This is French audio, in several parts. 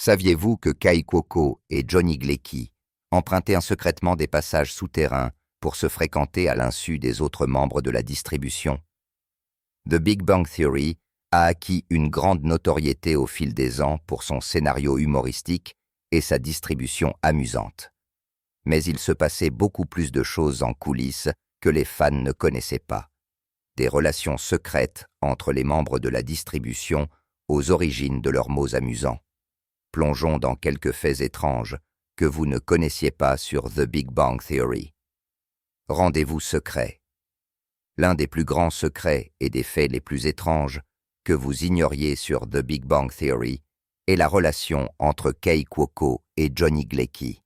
Saviez-vous que Kai Cuoco et Johnny Galecki empruntaient secrètement des passages souterrains pour se fréquenter à l'insu des autres membres de la distribution? The Big Bang Theory a acquis une grande notoriété au fil des ans pour son scénario humoristique et sa distribution amusante. Mais il se passait beaucoup plus de choses en coulisses que les fans ne connaissaient pas. Des relations secrètes entre les membres de la distribution aux origines de leurs mots amusants. Plongeons dans quelques faits étranges que vous ne connaissiez pas sur The Big Bang Theory. Rendez-vous secret. L'un des plus grands secrets et des faits les plus étranges que vous ignoriez sur The Big Bang Theory est la relation entre Kai Cuoco et Johnny Galecki.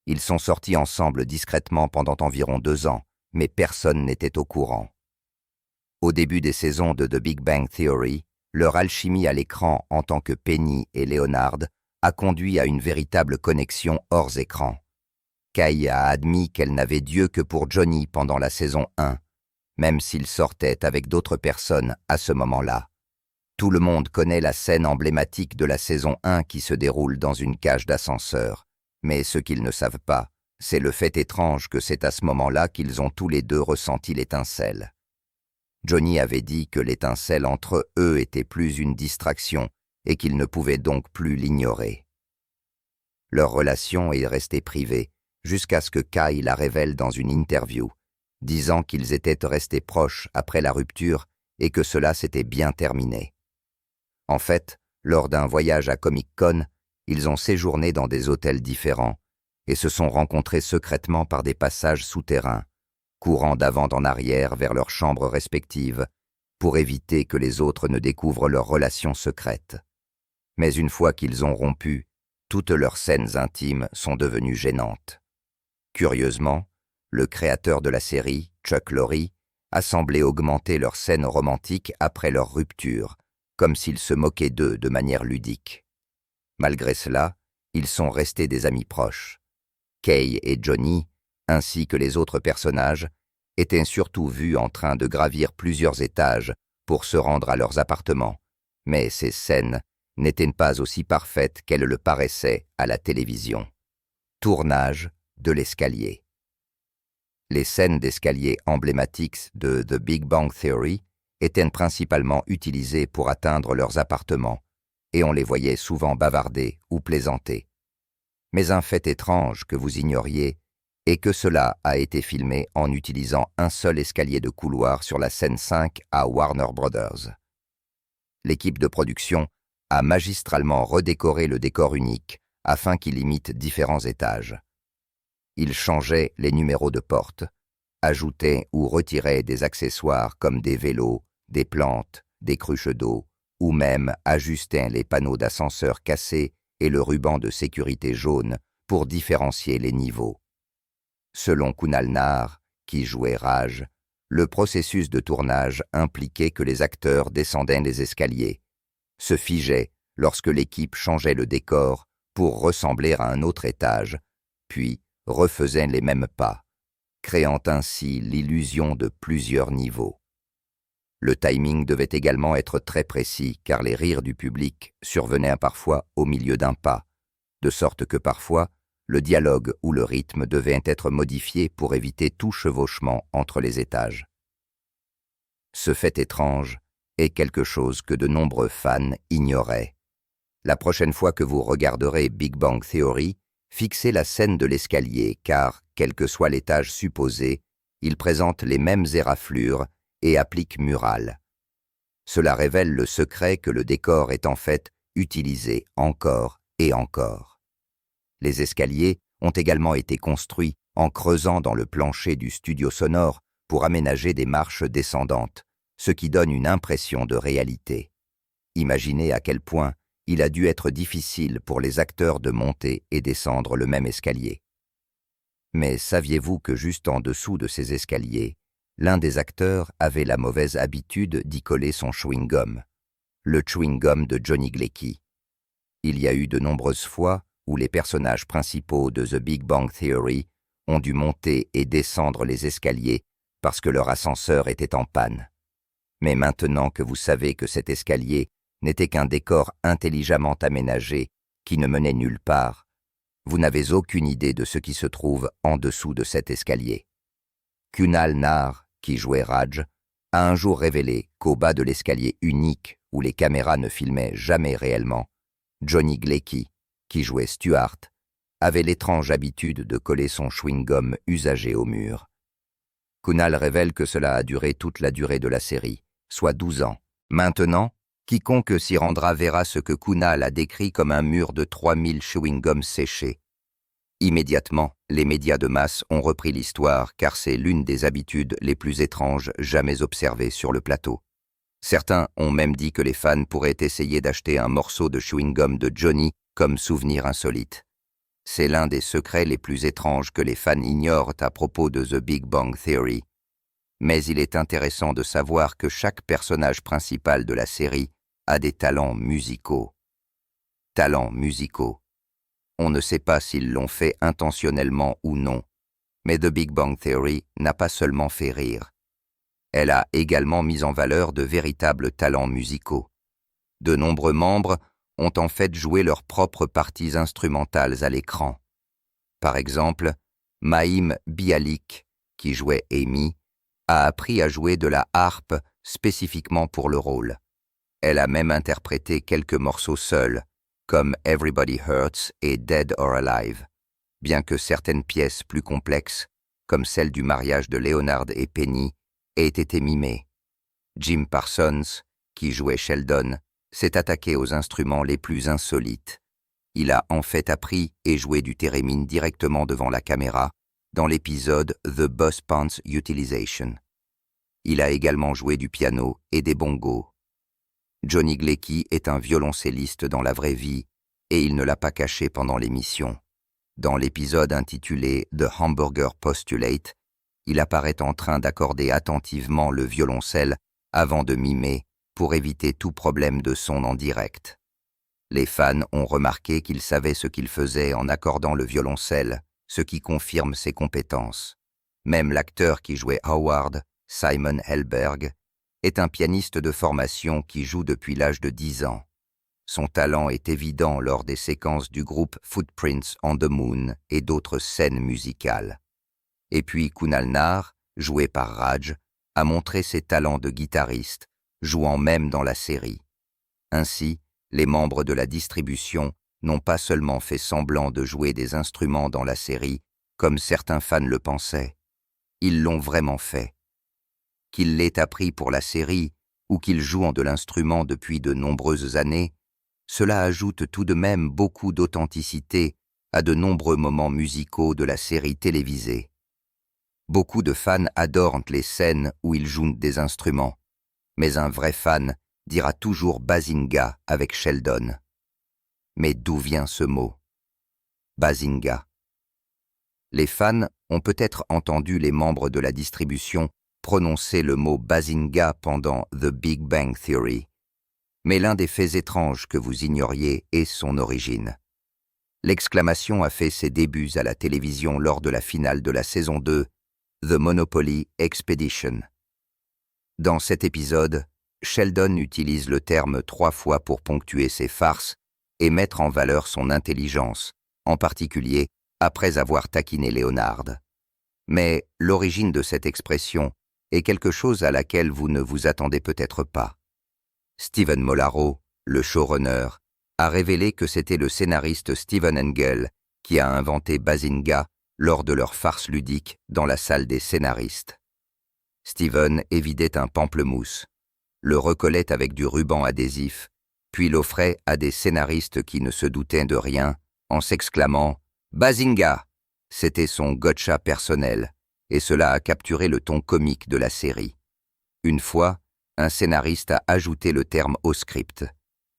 Ils sont sortis ensemble discrètement pendant environ 2 ans, mais personne n'était au courant. Au début des saisons de The Big Bang Theory, leur alchimie à l'écran en tant que Penny et Leonard a conduit à une véritable connexion hors écran. Kai a admis qu'elle n'avait d'yeux que pour Johnny pendant la saison 1, même s'il sortait avec d'autres personnes à ce moment-là. Tout le monde connaît la scène emblématique de la saison 1 qui se déroule dans une cage d'ascenseur, mais ce qu'ils ne savent pas, c'est le fait étrange que c'est à ce moment-là qu'ils ont tous les deux ressenti l'étincelle. Johnny avait dit que l'étincelle entre eux était plus une distraction et qu'ils ne pouvaient donc plus l'ignorer. Leur relation est restée privée jusqu'à ce que Kai la révèle dans une interview, disant qu'ils étaient restés proches après la rupture et que cela s'était bien terminé. En fait, lors d'un voyage à Comic-Con, ils ont séjourné dans des hôtels différents et se sont rencontrés secrètement par des passages souterrains, courant d'avant en arrière vers leurs chambres respectives, pour éviter que les autres ne découvrent leurs relations secrètes. Mais une fois qu'ils ont rompu, toutes leurs scènes intimes sont devenues gênantes. Curieusement, le créateur de la série, Chuck Lorre, a semblé augmenter leurs scènes romantiques après leur rupture, comme s'il se moquait d'eux de manière ludique. Malgré cela, ils sont restés des amis proches. Kai et Johnny, ainsi que les autres personnages, étaient surtout vus en train de gravir plusieurs étages pour se rendre à leurs appartements, mais ces scènes n'étaient pas aussi parfaites qu'elles le paraissaient à la télévision. Tournage de l'escalier. Les scènes d'escalier emblématiques de The Big Bang Theory étaient principalement utilisées pour atteindre leurs appartements, et on les voyait souvent bavarder ou plaisanter. Mais un fait étrange que vous ignoriez est que cela a été filmé en utilisant un seul escalier de couloir sur la scène 5 à Warner Brothers. L'équipe de production a magistralement redécoré le décor unique afin qu'il imite différents étages. Ils changeaient les numéros de porte, ajoutaient ou retiraient des accessoires comme des vélos, des plantes, des cruches d'eau, ou même ajustaient les panneaux d'ascenseur cassés et le ruban de sécurité jaune pour différencier les niveaux. Selon Kunal Nair, qui jouait Raj, le processus de tournage impliquait que les acteurs descendaient les escaliers, se figeaient lorsque l'équipe changeait le décor pour ressembler à un autre étage, puis refaisaient les mêmes pas, créant ainsi l'illusion de plusieurs niveaux. Le timing devait également être très précis car les rires du public survenaient parfois au milieu d'un pas, de sorte que parfois, le dialogue ou le rythme devait être modifié pour éviter tout chevauchement entre les étages. Ce fait étrange est quelque chose que de nombreux fans ignoraient. La prochaine fois que vous regarderez Big Bang Theory, fixez la scène de l'escalier car, quel que soit l'étage supposé, il présente les mêmes éraflures et applique murale. Cela révèle le secret que le décor est en fait utilisé encore et encore. Les escaliers ont également été construits en creusant dans le plancher du studio sonore pour aménager des marches descendantes, ce qui donne une impression de réalité. Imaginez à quel point il a dû être difficile pour les acteurs de monter et descendre le même escalier. Mais saviez-vous que juste en dessous de ces escaliers, l'un des acteurs avait la mauvaise habitude d'y coller son chewing-gum, le chewing-gum de Johnny Galecki. Il y a eu de nombreuses fois où les personnages principaux de The Big Bang Theory ont dû monter et descendre les escaliers parce que leur ascenseur était en panne. Mais maintenant que vous savez que cet escalier n'était qu'un décor intelligemment aménagé qui ne menait nulle part, vous n'avez aucune idée de ce qui se trouve en dessous de cet escalier. Kunal Nair, qui jouait Raj, a un jour révélé qu'au bas de l'escalier unique où les caméras ne filmaient jamais réellement, Johnny Galecki, qui jouait Stuart, avait l'étrange habitude de coller son chewing-gum usagé au mur. Kunal révèle que cela a duré toute la durée de la série, soit 12 ans. Maintenant, quiconque s'y rendra verra ce que Kunal a décrit comme un mur de 3000 chewing-gums séchés. Immédiatement, les médias de masse ont repris l'histoire car c'est l'une des habitudes les plus étranges jamais observées sur le plateau. Certains ont même dit que les fans pourraient essayer d'acheter un morceau de chewing-gum de Johnny comme souvenir insolite. C'est l'un des secrets les plus étranges que les fans ignorent à propos de The Big Bang Theory. Mais il est intéressant de savoir que chaque personnage principal de la série a des talents musicaux. Talents musicaux. On ne sait pas s'ils l'ont fait intentionnellement ou non, mais The Big Bang Theory n'a pas seulement fait rire. Elle a également mis en valeur de véritables talents musicaux. De nombreux membres ont en fait joué leurs propres parties instrumentales à l'écran. Par exemple, Mayim Bialik, qui jouait Amy, a appris à jouer de la harpe spécifiquement pour le rôle. Elle a même interprété quelques morceaux seuls, comme Everybody Hurts et Dead or Alive, bien que certaines pièces plus complexes, comme celle du mariage de Leonard et Penny, aient été mimées. Jim Parsons, qui jouait Sheldon, s'est attaqué aux instruments les plus insolites. Il a en fait appris et joué du thérémine directement devant la caméra dans l'épisode The Boss Pants Utilization. Il a également joué du piano et des bongos. Johnny Galecki est un violoncelliste dans la vraie vie et il ne l'a pas caché pendant l'émission. Dans l'épisode intitulé The Hamburger Postulate, il apparaît en train d'accorder attentivement le violoncelle avant de mimer pour éviter tout problème de son en direct. Les fans ont remarqué qu'il savait ce qu'il faisait en accordant le violoncelle, ce qui confirme ses compétences. Même l'acteur qui jouait Howard, Simon Helberg, est un pianiste de formation qui joue depuis l'âge de 10 ans. Son talent est évident lors des séquences du groupe Footprints on the Moon et d'autres scènes musicales. Et puis Kunal Nair, joué par Raj, a montré ses talents de guitariste, jouant même dans la série. Ainsi, les membres de la distribution n'ont pas seulement fait semblant de jouer des instruments dans la série, comme certains fans le pensaient. Ils l'ont vraiment fait. Qu'il l'ait appris pour la série ou qu'il joue de l'instrument depuis de nombreuses années, cela ajoute tout de même beaucoup d'authenticité à de nombreux moments musicaux de la série télévisée. Beaucoup de fans adorent les scènes où ils jouent des instruments, mais un vrai fan dira toujours Bazinga avec Sheldon. Mais d'où vient ce mot? Bazinga. Les fans ont peut-être entendu les membres de la distribution prononcer le mot Bazinga pendant The Big Bang Theory, mais l'un des faits étranges que vous ignoriez est son origine. L'exclamation a fait ses débuts à la télévision lors de la finale de la saison 2, The Monopoly Expedition. Dans cet épisode, Sheldon utilise le terme 3 fois pour ponctuer ses farces et mettre en valeur son intelligence, en particulier après avoir taquiné Leonard. Mais l'origine de cette expression est quelque chose à laquelle vous ne vous attendez peut-être pas. Stephen Molaro, le showrunner, a révélé que c'était le scénariste Stephen Engel qui a inventé Bazinga lors de leur farce ludique dans la salle des scénaristes. Stephen évidait un pamplemousse, le recollait avec du ruban adhésif, puis l'offrait à des scénaristes qui ne se doutaient de rien en s'exclamant « Bazinga !» C'était son gotcha personnel, et cela a capturé le ton comique de la série. Une fois, un scénariste a ajouté le terme au script.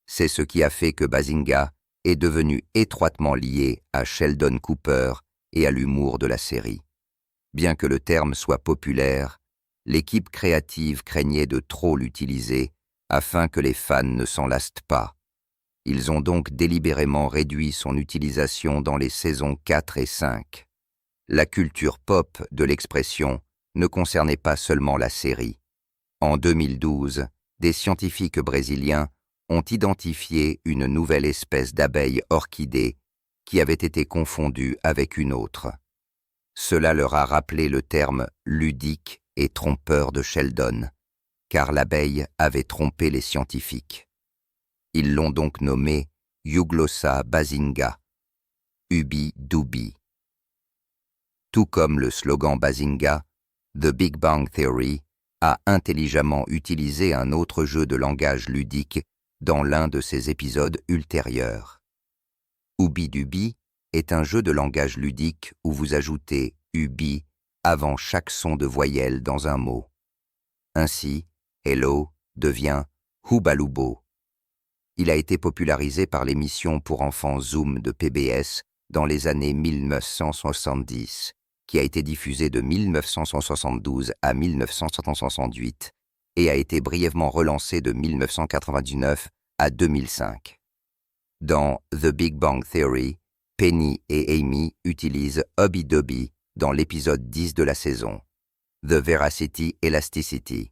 C'est ce qui a fait que Bazinga est devenu étroitement lié à Sheldon Cooper et à l'humour de la série. Bien que le terme soit populaire, l'équipe créative craignait de trop l'utiliser afin que les fans ne s'en lassent pas. Ils ont donc délibérément réduit son utilisation dans les saisons 4 et 5. La culture pop de l'expression ne concernait pas seulement la série. En 2012, des scientifiques brésiliens ont identifié une nouvelle espèce d'abeille orchidée qui avait été confondue avec une autre. Cela leur a rappelé le terme ludique et trompeur de Sheldon, car l'abeille avait trompé les scientifiques. Ils l'ont donc nommé Euglossa bazinga, Ubi Dubi. Tout comme le slogan Bazinga, The Big Bang Theory a intelligemment utilisé un autre jeu de langage ludique dans l'un de ses épisodes ultérieurs. Ubi Dubi est un jeu de langage ludique où vous ajoutez ubi avant chaque son de voyelle dans un mot. Ainsi, hello devient hubalubo. Il a été popularisé par l'émission pour enfants Zoom de PBS dans les années 1970, qui a été diffusée de 1972 à 1968 et a été brièvement relancé de 1999 à 2005. Dans The Big Bang Theory, Penny et Amy utilisent Hubby-Dubby dans l'épisode 10 de la saison, The Veracity Elasticity.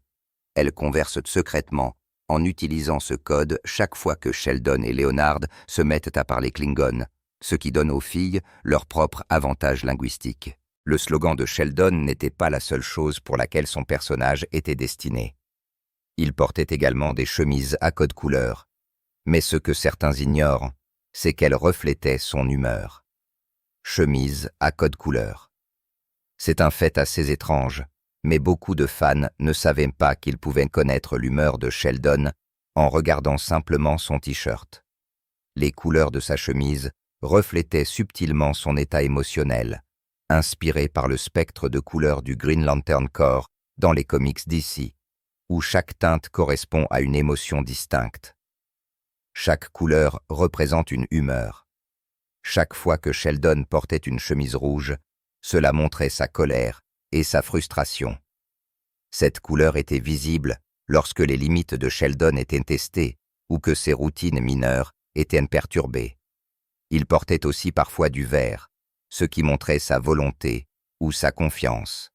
Elles conversent secrètement en utilisant ce code chaque fois que Sheldon et Leonard se mettent à parler Klingon, ce qui donne aux filles leur propre avantage linguistique. Le slogan de Sheldon n'était pas la seule chose pour laquelle son personnage était destiné. Il portait également des chemises à code couleur, mais ce que certains ignorent, c'est qu'elles reflétaient son humeur. Chemise à code couleur. C'est un fait assez étrange, mais beaucoup de fans ne savaient pas qu'ils pouvaient connaître l'humeur de Sheldon en regardant simplement son t-shirt. Les couleurs de sa chemise reflétaient subtilement son état émotionnel, inspiré par le spectre de couleurs du Green Lantern Corps dans les comics DC, où chaque teinte correspond à une émotion distincte. Chaque couleur représente une humeur. Chaque fois que Sheldon portait une chemise rouge, cela montrait sa colère et sa frustration. Cette couleur était visible lorsque les limites de Sheldon étaient testées ou que ses routines mineures étaient perturbées. Il portait aussi parfois du vert, ce qui montrait sa volonté ou sa confiance.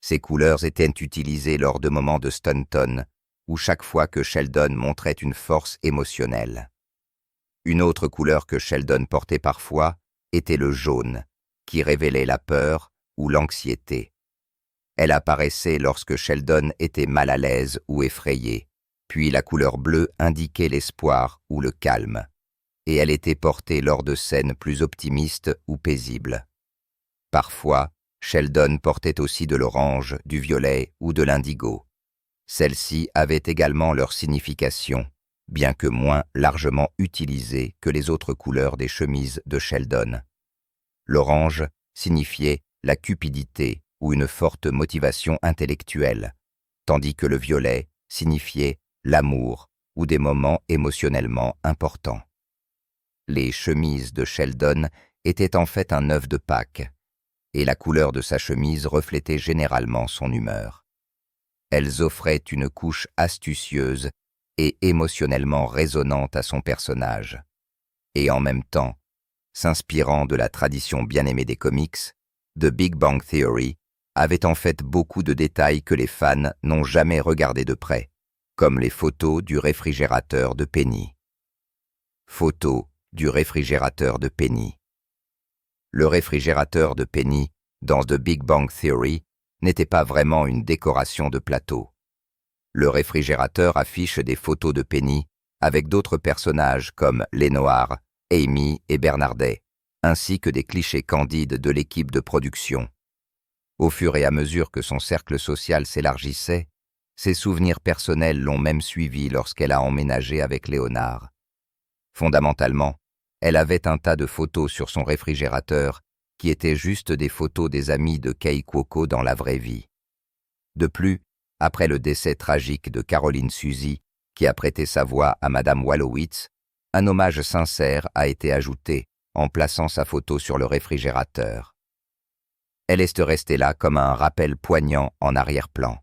Ces couleurs étaient utilisées lors de moments de Stunton, où chaque fois que Sheldon montrait une force émotionnelle. Une autre couleur que Sheldon portait parfois était le jaune, qui révélait la peur ou l'anxiété. Elle apparaissait lorsque Sheldon était mal à l'aise ou effrayé, puis la couleur bleue indiquait l'espoir ou le calme, et elle était portée lors de scènes plus optimistes ou paisibles. Parfois, Sheldon portait aussi de l'orange, du violet ou de l'indigo. Celles-ci avaient également leur signification, bien que moins largement utilisées que les autres couleurs des chemises de Sheldon. L'orange signifiait la cupidité ou une forte motivation intellectuelle, tandis que le violet signifiait l'amour ou des moments émotionnellement importants. Les chemises de Sheldon étaient en fait un œuf de Pâques, et la couleur de sa chemise reflétait généralement son humeur. Elles offraient une couche astucieuse et émotionnellement résonante à son personnage, et en même temps, s'inspirant de la tradition bien-aimée des comics, The Big Bang Theory avait en fait beaucoup de détails que les fans n'ont jamais regardés de près, comme les photos du réfrigérateur de Penny. Photos du réfrigérateur de Penny. Le réfrigérateur de Penny, dans The Big Bang Theory, n'était pas vraiment une décoration de plateau. Le réfrigérateur affiche des photos de Penny avec d'autres personnages comme Lenoir, Amy et Bernardet, ainsi que des clichés candides de l'équipe de production. Au fur et à mesure que son cercle social s'élargissait, ses souvenirs personnels l'ont même suivi lorsqu'elle a emménagé avec Léonard. Fondamentalement, elle avait un tas de photos sur son réfrigérateur qui étaient juste des photos des amis de Kei Cuoco dans la vraie vie. De plus, après le décès tragique de Caroline Suzy, qui a prêté sa voix à Madame Wallowitz, un hommage sincère a été ajouté en plaçant sa photo sur le réfrigérateur. Elle est restée là comme un rappel poignant en arrière-plan.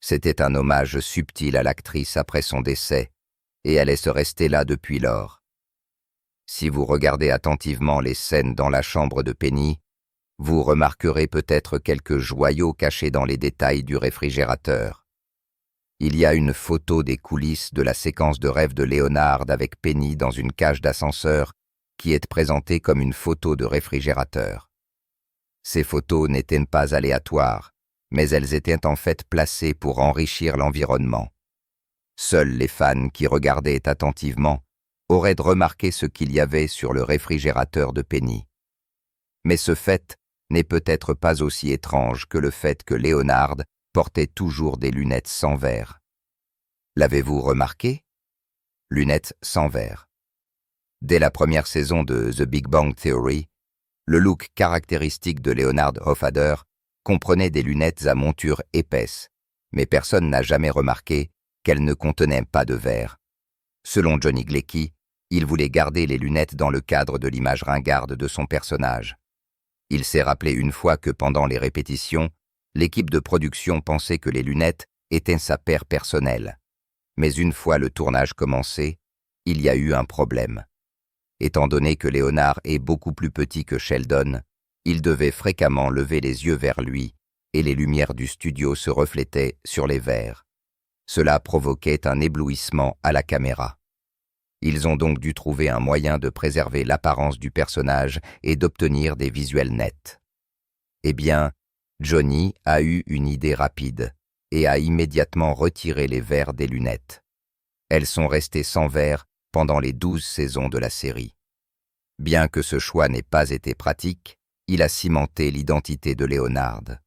C'était un hommage subtil à l'actrice après son décès, et elle est restée là depuis lors. Si vous regardez attentivement les scènes dans la chambre de Penny, vous remarquerez peut-être quelques joyaux cachés dans les détails du réfrigérateur. Il y a une photo des coulisses de la séquence de rêve de Leonard avec Penny dans une cage d'ascenseur qui est présentée comme une photo de réfrigérateur. Ces photos n'étaient pas aléatoires, mais elles étaient en fait placées pour enrichir l'environnement. Seuls les fans qui regardaient attentivement auraient remarqué ce qu'il y avait sur le réfrigérateur de Penny. Mais ce fait n'est peut-être pas aussi étrange que le fait que Leonard portait toujours des lunettes sans verre. L'avez-vous remarqué? Lunettes sans verre. Dès la première saison de The Big Bang Theory, le look caractéristique de Leonard Hoffader comprenait des lunettes à monture épaisse, mais personne n'a jamais remarqué qu'elles ne contenaient pas de verre. Selon Johnny Galecki, il voulait garder les lunettes dans le cadre de l'image ringarde de son personnage. Il s'est rappelé une fois que pendant les répétitions, l'équipe de production pensait que les lunettes étaient sa paire personnelle. Mais une fois le tournage commencé, il y a eu un problème. Étant donné que Leonard est beaucoup plus petit que Sheldon, il devait fréquemment lever les yeux vers lui et les lumières du studio se reflétaient sur les verres. Cela provoquait un éblouissement à la caméra. Ils ont donc dû trouver un moyen de préserver l'apparence du personnage et d'obtenir des visuels nets. Eh bien, Johnny a eu une idée rapide et a immédiatement retiré les verres des lunettes. Elles sont restées sans verre pendant les 12 saisons de la série. Bien que ce choix n'ait pas été pratique, il a cimenté l'identité de Leonard.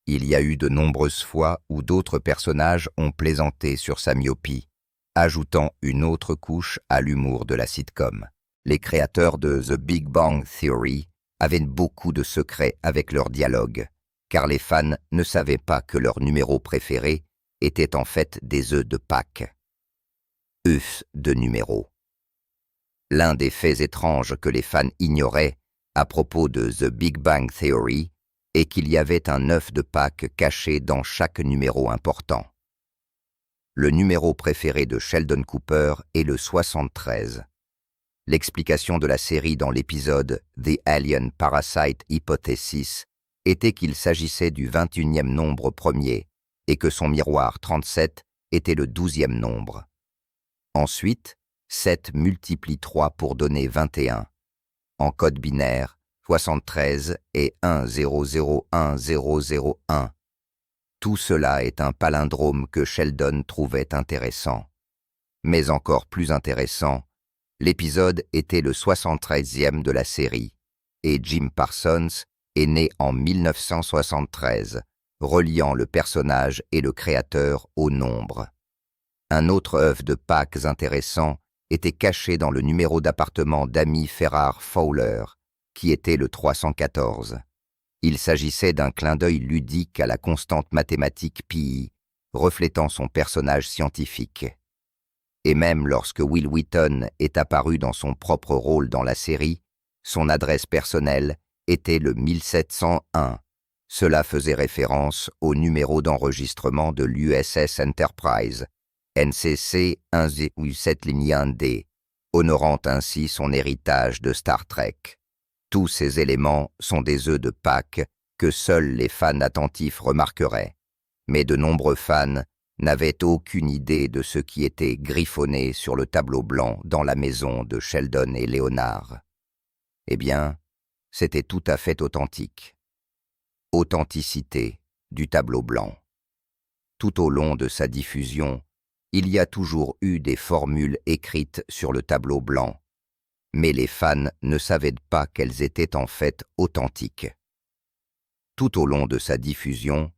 Il y a eu de nombreuses fois où d'autres personnages ont plaisanté sur sa myopie, ajoutant une autre couche à l'humour de la sitcom. Les créateurs de The Big Bang Theory avaient beaucoup de secrets avec leurs dialogues, car les fans ne savaient pas que leur numéro préféré était en fait des œufs de Pâques. œufs de numéro. L'un des faits étranges que les fans ignoraient à propos de The Big Bang Theory est qu'il y avait un œuf de Pâques caché dans chaque numéro important. Le numéro préféré de Sheldon Cooper est le 73. L'explication de la série dans l'épisode The Alien Parasite Hypothesis était qu'il s'agissait du 21e nombre premier et que son miroir 37 était le 12e nombre. Ensuite, 7 multiplie 3 pour donner 21. En code binaire, 73 et 10010001. Tout cela est un palindrome que Sheldon trouvait intéressant. Mais encore plus intéressant, l'épisode était le 73e de la série, et Jim Parsons est né en 1973, reliant le personnage et le créateur au nombre. Un autre œuf de Pâques intéressant était caché dans le numéro d'appartement d'Amy Farrah Fowler, qui était le 314. Il s'agissait d'un clin d'œil ludique à la constante mathématique pi, reflétant son personnage scientifique. Et même lorsque Will Wheaton est apparu dans son propre rôle dans la série, son adresse personnelle était le 1701. Cela faisait référence au numéro d'enregistrement de l'USS Enterprise, NCC 107-D, honorant ainsi son héritage de Star Trek. Tous ces éléments sont des œufs de Pâques que seuls les fans attentifs remarqueraient, mais de nombreux fans n'avaient aucune idée de ce qui était griffonné sur le tableau blanc dans la maison de Sheldon et Leonard. Eh bien, c'était tout à fait authentique. Authenticité du tableau blanc. Tout au long de sa diffusion, il y a toujours eu des formules écrites sur le tableau blanc, mais les fans ne savaient pas qu'elles étaient en fait authentiques. Tout au long de sa diffusion,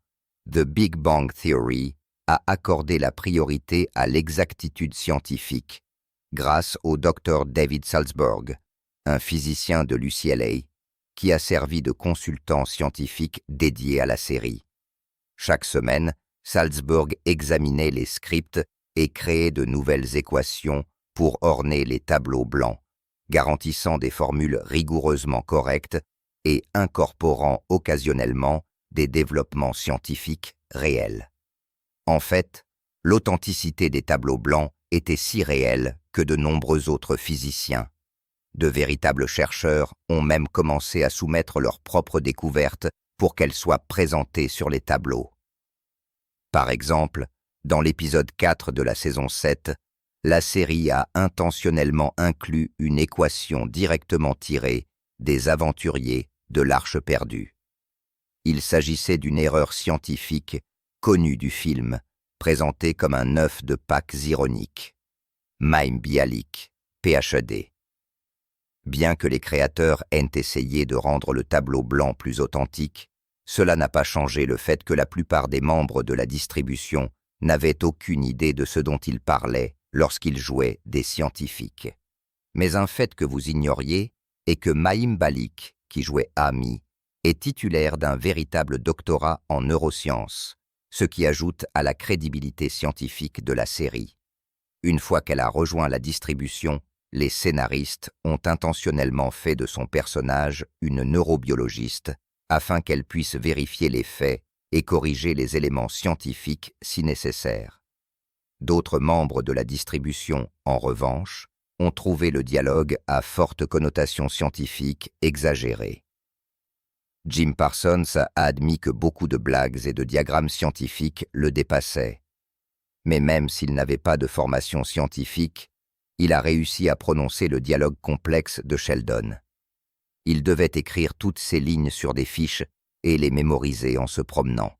The Big Bang Theory a accordé la priorité à l'exactitude scientifique grâce au Dr David Salzberg, un physicien de l'UCLA, qui a servi de consultant scientifique dédié à la série. Chaque semaine, Salzberg examinait les scripts et créait de nouvelles équations pour orner les tableaux blancs, garantissant des formules rigoureusement correctes et incorporant occasionnellement des développements scientifiques réels. En fait, l'authenticité des tableaux blancs était si réelle que de nombreux autres physiciens, de véritables chercheurs, ont même commencé à soumettre leurs propres découvertes pour qu'elles soient présentées sur les tableaux. Par exemple, Dans l'épisode 4 de la saison 7, la série a intentionnellement inclus une équation directement tirée des aventuriers de l'Arche perdue. Il s'agissait d'une erreur scientifique connue du film, présentée comme un œuf de Pâques ironique. Mayim Bialik, PhD. Bien que les créateurs aient essayé de rendre le tableau blanc plus authentique, cela n'a pas changé le fait que la plupart des membres de la distribution n'avaient aucune idée de ce dont ils parlaient lorsqu'ils jouaient des scientifiques. Mais un fait que vous ignoriez est que Mayim Bialik, qui jouait Amy, est titulaire d'un véritable doctorat en neurosciences, ce qui ajoute à la crédibilité scientifique de la série. Une fois qu'elle a rejoint la distribution, les scénaristes ont intentionnellement fait de son personnage une neurobiologiste afin qu'elle puisse vérifier les faits et corriger les éléments scientifiques si nécessaire. D'autres membres de la distribution, en revanche, ont trouvé le dialogue à forte connotation scientifique exagérée. Jim Parsons a admis que beaucoup de blagues et de diagrammes scientifiques le dépassaient. Mais même s'il n'avait pas de formation scientifique, il a réussi à prononcer le dialogue complexe de Sheldon. Il devait écrire toutes ces lignes sur des fiches et les mémoriser en se promenant.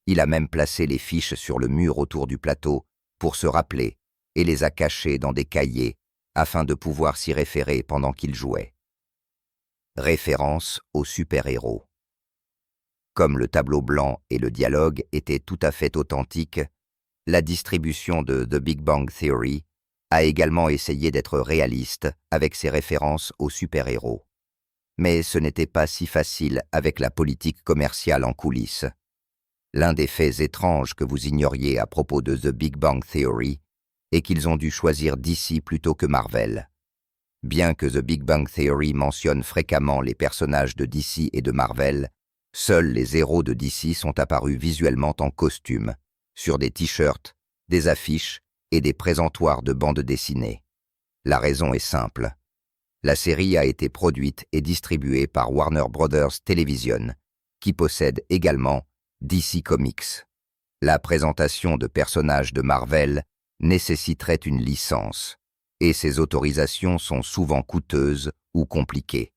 Il a même placé les fiches sur le mur autour du plateau pour se rappeler et les a cachées dans des cahiers afin de pouvoir s'y référer pendant qu'il jouait. Référence aux super-héros. Comme le tableau blanc et le dialogue étaient tout à fait authentiques, la distribution de The Big Bang Theory a également essayé d'être réaliste avec ses références aux super-héros. Mais ce n'était pas si facile avec la politique commerciale en coulisses. L'un des faits étranges que vous ignoriez à propos de The Big Bang Theory est qu'ils ont dû choisir DC plutôt que Marvel. Bien que The Big Bang Theory mentionne fréquemment les personnages de DC et de Marvel, seuls les héros de DC sont apparus visuellement en costume, sur des t-shirts, des affiches et des présentoirs de bandes dessinées. La raison est simple. La série a été produite et distribuée par Warner Brothers Television, qui possède également DC Comics. La présentation de personnages de Marvel nécessiterait une licence, et ces autorisations sont souvent coûteuses ou compliquées.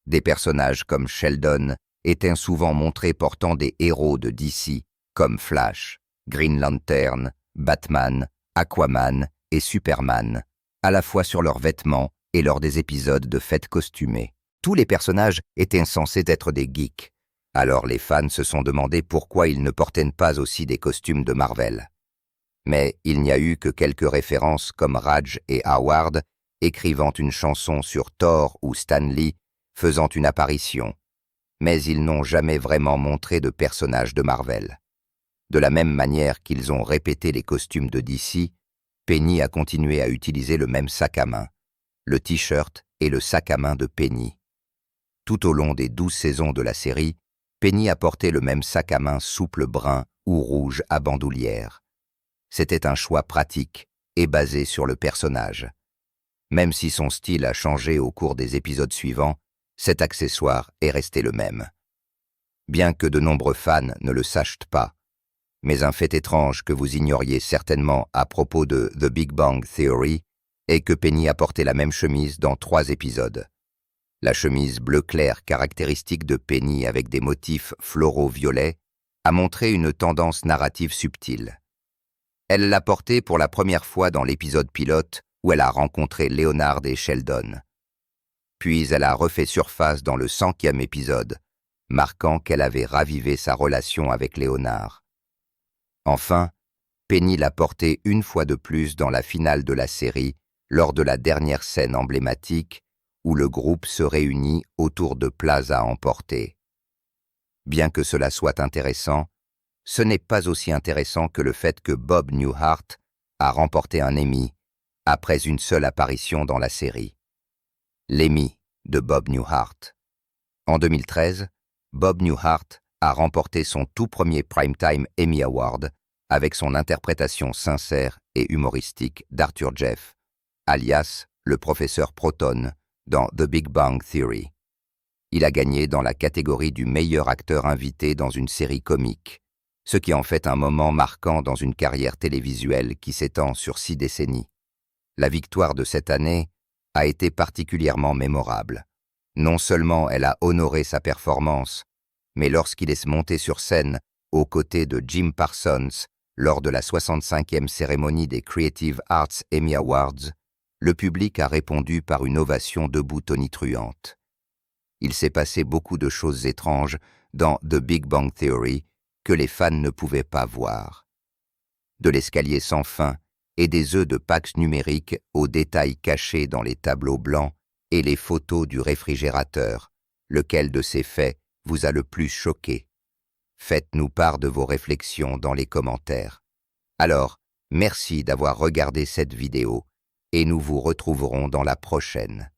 Des personnages comme Sheldon étaient souvent montrés portant des héros de DC, comme Flash, Green Lantern, Batman, Aquaman et Superman, à la fois sur leurs vêtements et lors des épisodes de fêtes costumées. Tous les personnages étaient censés être des geeks. Alors les fans se sont demandé pourquoi ils ne portaient pas aussi des costumes de Marvel. Mais il n'y a eu que quelques références comme Raj et Howard écrivant une chanson sur Thor ou Stan Lee faisant une apparition. Mais ils n'ont jamais vraiment montré de personnages de Marvel. De la même manière qu'ils ont répété les costumes de DC, Penny a continué à utiliser le même sac à main, le t-shirt et le sac à main de Penny. Tout au long des 12 saisons de la série, Penny a porté le même sac à main souple brun ou rouge à bandoulière. C'était un choix pratique et basé sur le personnage. Même si son style a changé au cours des épisodes suivants, cet accessoire est resté le même. Bien que de nombreux fans ne le sachent pas, mais un fait étrange que vous ignoriez certainement à propos de The Big Bang Theory est que Penny a porté la même chemise dans 3 épisodes. La chemise bleu clair caractéristique de Penny avec des motifs floraux violets a montré une tendance narrative subtile. Elle l'a portée pour la première fois dans l'épisode pilote où elle a rencontré Leonard et Sheldon. Puis elle a refait surface dans le 100e épisode, marquant qu'elle avait ravivé sa relation avec Leonard. Enfin, Penny l'a portée une fois de plus dans la finale de la série, lors de la dernière scène emblématique où le groupe se réunit autour de plats à emporter. Bien que cela soit intéressant, ce n'est pas aussi intéressant que le fait que Bob Newhart a remporté un Emmy après une seule apparition dans la série. L'Emmy de Bob Newhart. En 2013, Bob Newhart a remporté son tout premier Primetime Emmy Award avec son interprétation sincère et humoristique d'Arthur Jeff, alias le professeur Proton, dans The Big Bang Theory. Il a gagné dans la catégorie du meilleur acteur invité dans une série comique, ce qui en fait un moment marquant dans une carrière télévisuelle qui s'étend sur 6 décennies. La victoire de cette année a été particulièrement mémorable. Non seulement elle a honoré sa performance, mais lorsqu'il est monté sur scène aux côtés de Jim Parsons lors de la 65e cérémonie des Creative Arts Emmy Awards, le public a répondu par une ovation debout tonitruante. Il s'est passé beaucoup de choses étranges dans The Big Bang Theory que les fans ne pouvaient pas voir. De l'escalier sans fin et des œufs de Pax numériques aux détails cachés dans les tableaux blancs et les photos du réfrigérateur, lequel de ces faits vous a le plus choqué? Faites-nous part de vos réflexions dans les commentaires. Alors, merci d'avoir regardé cette vidéo et nous vous retrouverons dans la prochaine.